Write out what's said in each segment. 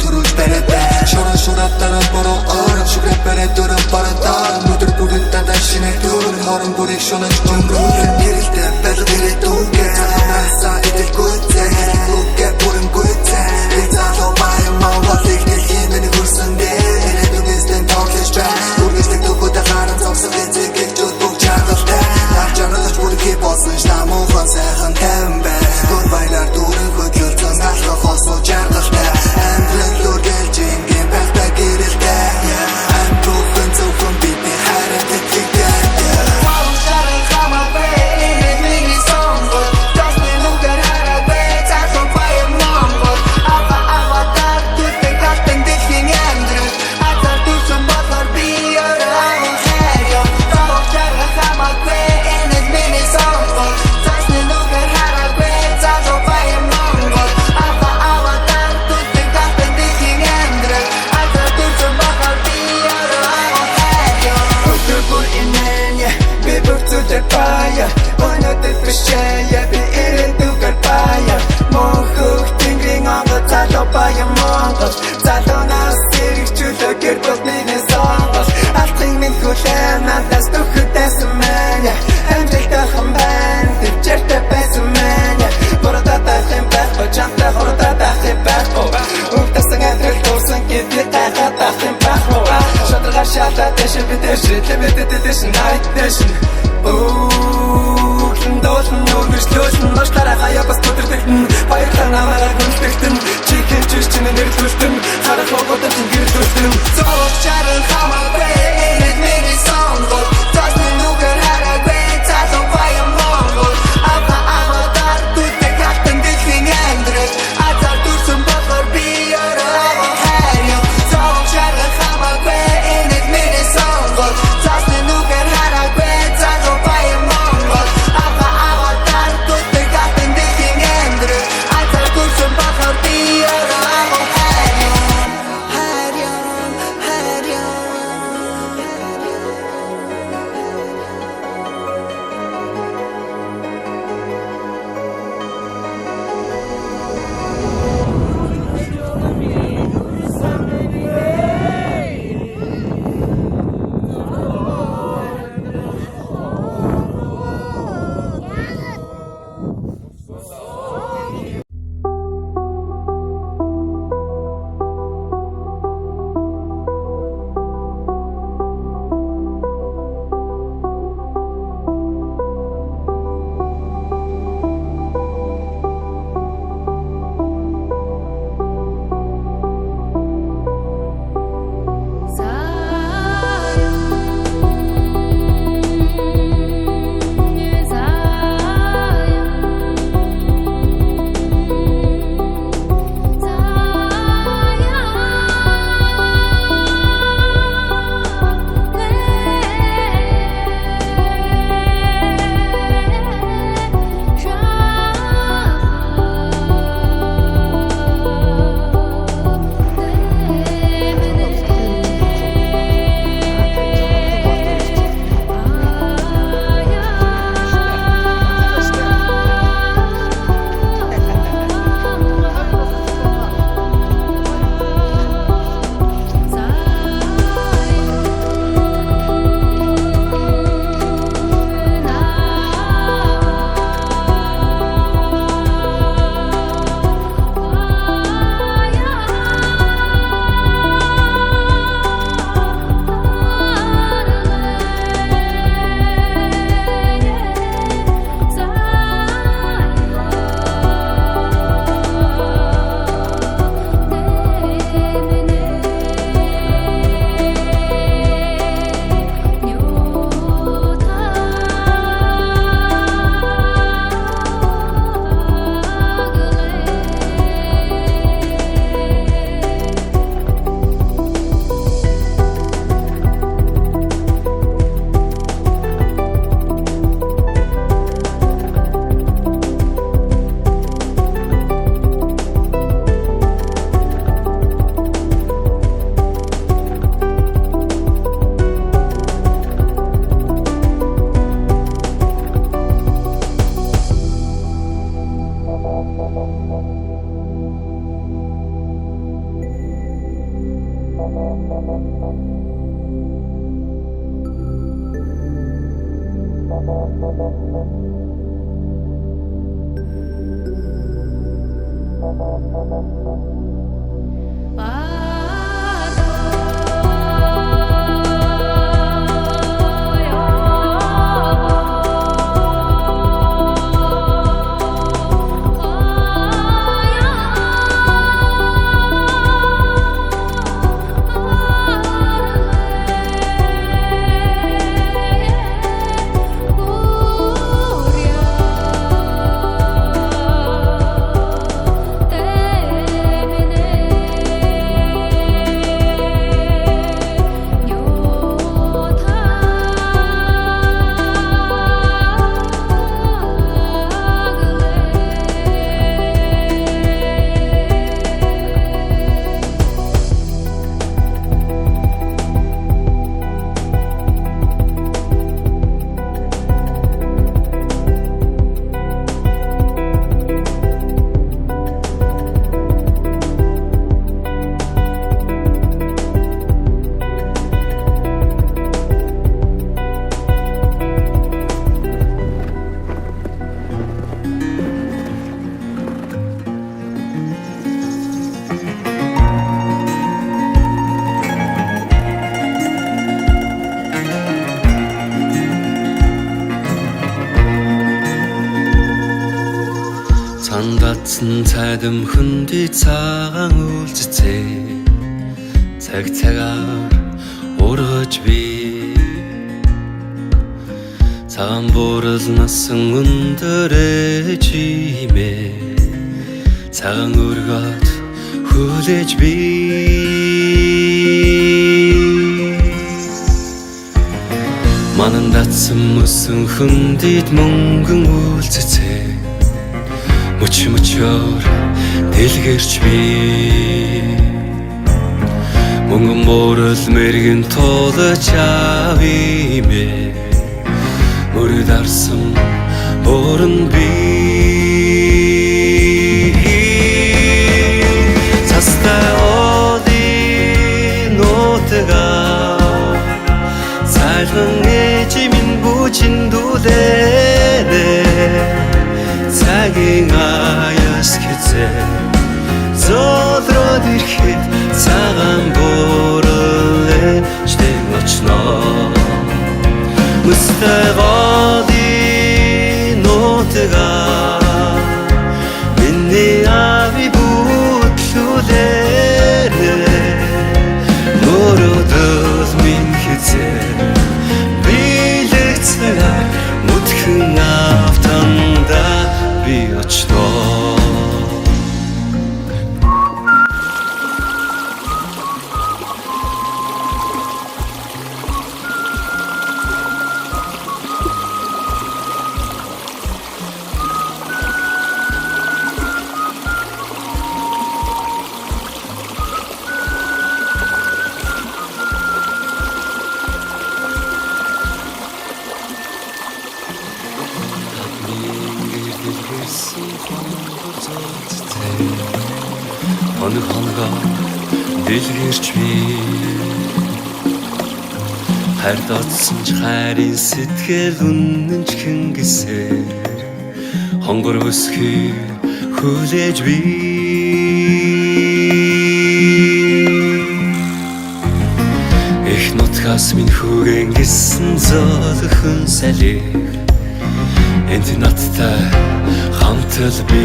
төрүүлж бариад шорон шуратараа бороо орон шүгрэт бариад дөрөн барантаа өдөр бүгд дандаа шинэ төрөн хорон бүрийг шунаж өнгөрүүлэн гэрэлтэй байлг ирээд үгээ цаанасаа идэлгүйтэй үгээ бүрэн гүйтэй эцаалoo баян мавлыг дэлхийн миний хөрсөндөө эрэдүнэстэн тоглож байна үргэлжлэх төгөөд харан зогсох эцэг гэгчүүд бүгд чангалтай навчаналж бүрхий болсон штамуухан сайхан тайван байна гол баялаар дүүрэн хөдлөлцөн алхах хосоо чангалтай амтлал үргэлж ингийн байхтай гэрэлтэй амтухан зөвхөн бидний хараад итгэдэг Shut this shit, this shit, this night, this oh, those no discussion, no start a higher pas tutterten, баярлан намайг гүнсгэн, chicken juice чинь нэр түстэн, харах хоготон гэр түстэн. So чаран хамаагүй, энэ миний song, тасны нүгэр хараагүй, цаасан баян монгол, аваа түтэ гатан дэлхийн амьдрал, азар дүрсэн болохоор би ороо хайр. So чаран хамаагүй Цандатсан цайдам хөндөй цагаан үйлцээ цаг цагаар ургаж би цагаан буурал насан өндөрөө чимээ цагаан өргөд хүлээж би манан датсан мөсөн хөндөйд мөнгөн үйлцээ мөчмөчөөр дэлгэрч би мөнгөн буурал мэргэн тулж авимэ мөрөд арсан өрн би цастай оди нотга цайлган эжимин бүжиндүүлээ цагийн аяс хэзээ зодроод ирэхэд цагаан бууралээ штэн очноо мустагоди нотга миний ави бүтлүүлээ мөрөдөл минь хэзээ билэг цагаар мутхэн автанда би очноо Хоног хоногоо дэлгэрч би хайр додсон ч хайрын сэтгэл үнэн ч хингисээр хонгор өсхий хүлээж би их нутгаас минь хүүгэн гисэн зөөлхөн салих энд надтай хамтал би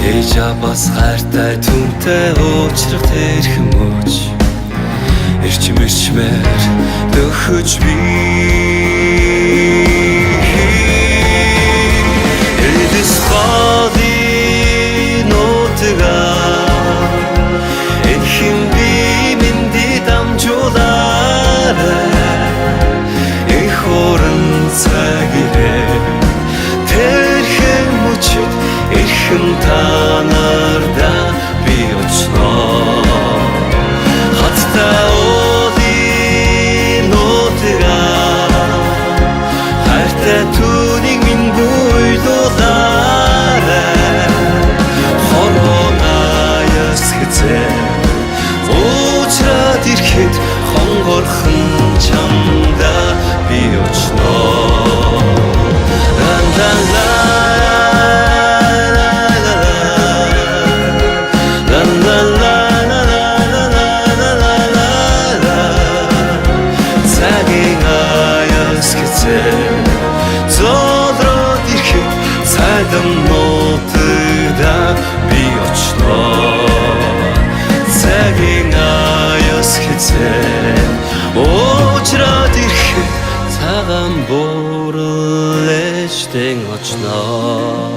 Ejabas хайртай түнтэй уучрах тэрхэн мөч эрчим эрчмээр дөхөж би Эдис бади нотга энхин би минди дамжуулаарай эх хорон цагирээ тэрхэн мөчөд эрхэм танарда би очноо хаттай оди нотга хайртай түүнийг минь буйлуулаарай хорон аяс хэзээ Үүдэн очноо